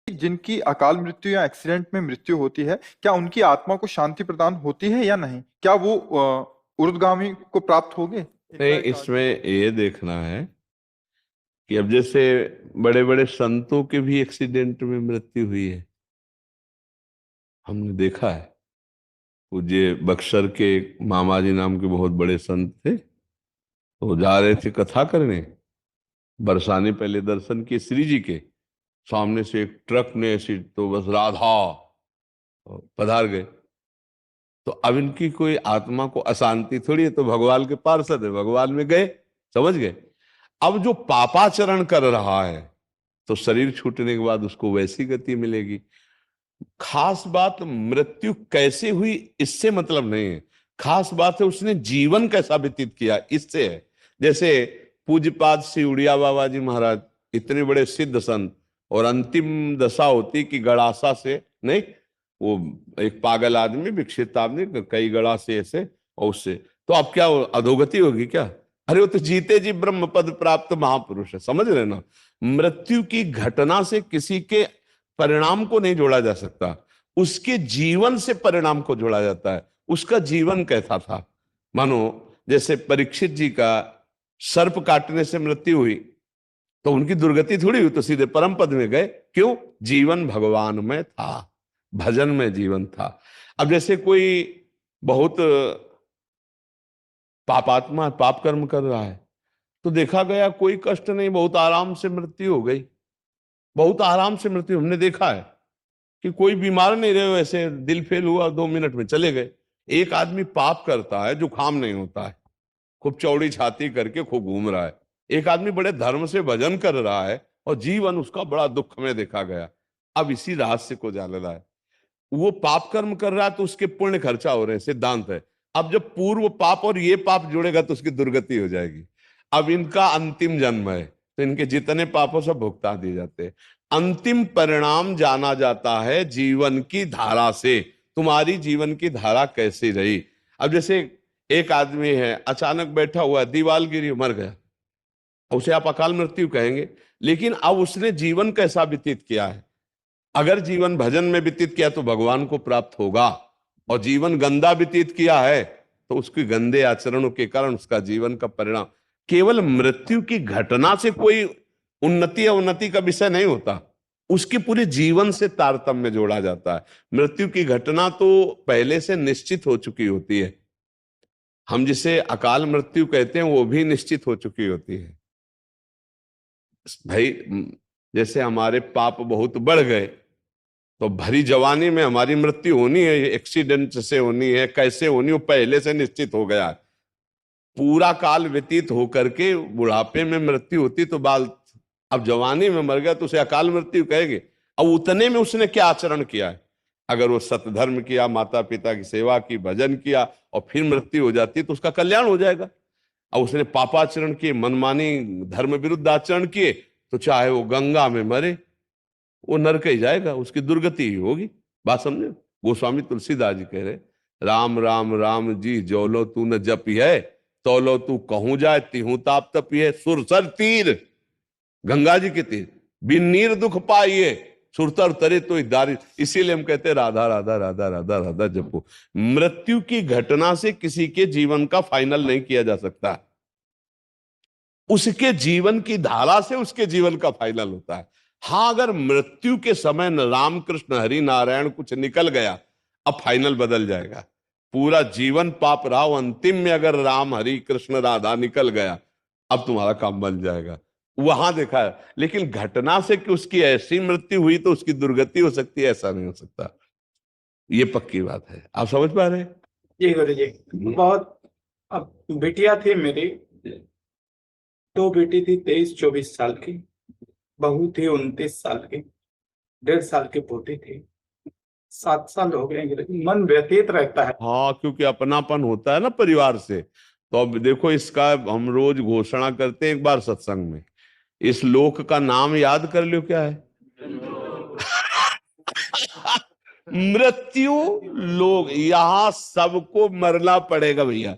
जिनकी अकाल मृत्यु या एक्सीडेंट में मृत्यु होती है, क्या उनकी आत्मा को शांति प्रदान होती है या नहीं? क्या वो ऊर्ध्वगामी को प्राप्त होंगे? इनका नहीं, एक इसमें ये देखना है कि अब जैसे बड़े बड़े संतों के भी एक्सीडेंट में मृत्यु हुई है, हमने देखा है। पूज्य बक्सर के मामा जी नाम के बहुत बड़े संत थे, तो जा रहे थे कथा करने। बरसाने पहले दर्शन किए श्री जी के, सामने से एक ट्रक ने ऐसी तो बस राधा पधार गए। तो अब इनकी कोई आत्मा को अशांति थोड़ी है, तो भगवान के पार्षद है, भगवान में गए, समझ गए। अब जो पापाचरण कर रहा है तो शरीर छूटने के बाद उसको वैसी गति मिलेगी। खास बात मृत्यु कैसे हुई इससे मतलब नहीं है, खास बात है उसने जीवन कैसा व्यतीत किया इससे है। जैसे पूज्यपाद श्री उड़िया बाबा जी महाराज, इतने बड़े सिद्ध संत, और अंतिम दशा होती कि गड़ासा से नहीं, वो एक पागल आदमी, विक्षिप्त आदमी, कई गड़ा से ऐसे, और उससे तो अब क्या अधोगति होगी क्या? अरे वो तो जीते जी ब्रह्म पद प्राप्त महापुरुष है, समझ रहे ना। मृत्यु की घटना से किसी के परिणाम को नहीं जोड़ा जा सकता, उसके जीवन से परिणाम को जोड़ा जाता है। उसका जीवन कैसा था? मानो जैसे परीक्षित जी का सर्प काटने से मृत्यु हुई, तो उनकी दुर्गति थोड़ी हुई, तो सीधे परम पद में गए। क्यों? जीवन भगवान में था, भजन में जीवन था। अब जैसे कोई बहुत पापात्मा पाप कर्म कर रहा है, तो देखा गया कोई कष्ट नहीं, बहुत आराम से मृत्यु हो गई, बहुत आराम से मृत्यु। हमने देखा है कि कोई बीमार नहीं रहे, वैसे दिल फेल हुआ 2 मिनट में चले गए। एक आदमी पाप करता है, जुकाम नहीं होता है, खूब चौड़ी छाती करके खूब घूम रहा है। एक आदमी बड़े धर्म से भजन कर रहा है और जीवन उसका बड़ा दुख में देखा गया। अब इसी रहस्य को जानना है। वो पाप कर्म कर रहा है तो उसके पुण्य खर्चा हो रहे हैं, सिद्धांत है। अब जब पूर्व पाप और ये पाप जुड़ेगा तो उसकी दुर्गति हो जाएगी। अब इनका अंतिम जन्म है, तो इनके जितने पापों सब भुगता दिए जाते हैं। अंतिम परिणाम जाना जाता है जीवन की धारा से। तुम्हारी जीवन की धारा कैसी रही? अब जैसे एक आदमी है, अचानक बैठा हुआ है, दीवार गिरी, मर गया, उसे आप अकाल मृत्यु कहेंगे। लेकिन अब उसने जीवन कैसा व्यतीत किया है? अगर जीवन भजन में व्यतीत किया तो भगवान को प्राप्त होगा, और जीवन गंदा व्यतीत किया है तो उसके गंदे आचरणों के कारण उसका जीवन का परिणाम। केवल मृत्यु की घटना से कोई उन्नति या उन्नति का विषय नहीं होता, उसके पूरे जीवन से तारतम्य जोड़ा जाता है। मृत्यु की घटना तो पहले से निश्चित हो चुकी होती है, हम जिसे अकाल मृत्यु कहते हैं वो भी निश्चित हो चुकी होती है। भाई जैसे हमारे पाप बहुत बढ़ गए तो भरी जवानी में हमारी मृत्यु होनी है, एक्सीडेंट से होनी है, कैसे होनी, वो पहले से निश्चित हो गया है। पूरा काल व्यतीत होकर के बुढ़ापे में मृत्यु होती तो बाल, अब जवानी में मर गया तो उसे अकाल मृत्यु कहेंगे। अब उतने में उसने क्या आचरण किया है? अगर वो सतधर्म किया, माता पिता की सेवा की, भजन किया, और फिर मृत्यु हो जाती है तो उसका कल्याण हो जाएगा। अब उसने पापाचरण किए, मनमानी धर्म विरुद्ध आचरण किए, तो चाहे वो गंगा में मरे, वो नरक ही जाएगा, उसकी दुर्गति ही होगी। बात समझे? गोस्वामी तुलसीदास जी कह रहे, राम राम राम जी जोलो तू न जपी है, तोलो तू कहूं जाए तिहू ताप तपी है। सुरसर तीर, गंगा जी के तीर, बिन नीर दुख पाइए, सुरतर तरे तो दारी। इसीलिए हम कहते हैं राधा राधा राधा राधा राधा जपो। मृत्यु की घटना से किसी के जीवन का फाइनल नहीं किया जा सकता, उसके जीवन की धारा से उसके जीवन का फाइनल होता है। हाँ, अगर मृत्यु के समय न राम कृष्ण हरि नारायण कुछ निकल गया, अब फाइनल बदल जाएगा। पूरा जीवन पाप रहा, अंतिम में अगर राम हरि कृष्ण राधा निकल गया, अब तुम्हारा काम बन जाएगा। वहां देखा है। लेकिन घटना से कि उसकी ऐसी मृत्यु हुई तो उसकी दुर्गति हो सकती है, ऐसा नहीं हो सकता। ये पक्की बात है। आप समझ पा रहे हैं? जी गुरु जी। बहुत, अब बिटिया थी मेरी, दो बेटी थी, 23-24 साल की, बहू थी 29 साल की, 1.5 साल की पोती थी। 7 साल हो गए, लेकिन मन व्यतीत रहता है। हाँ, क्योंकि अपनापन होता है ना परिवार से। तो अब देखो, इसका हम रोज घोषणा करते हैं एक बार सत्संग में, इस लोक का नाम याद कर लो, क्या है? मृत्यु लोक। यहां सबको मरना पड़ेगा भैया।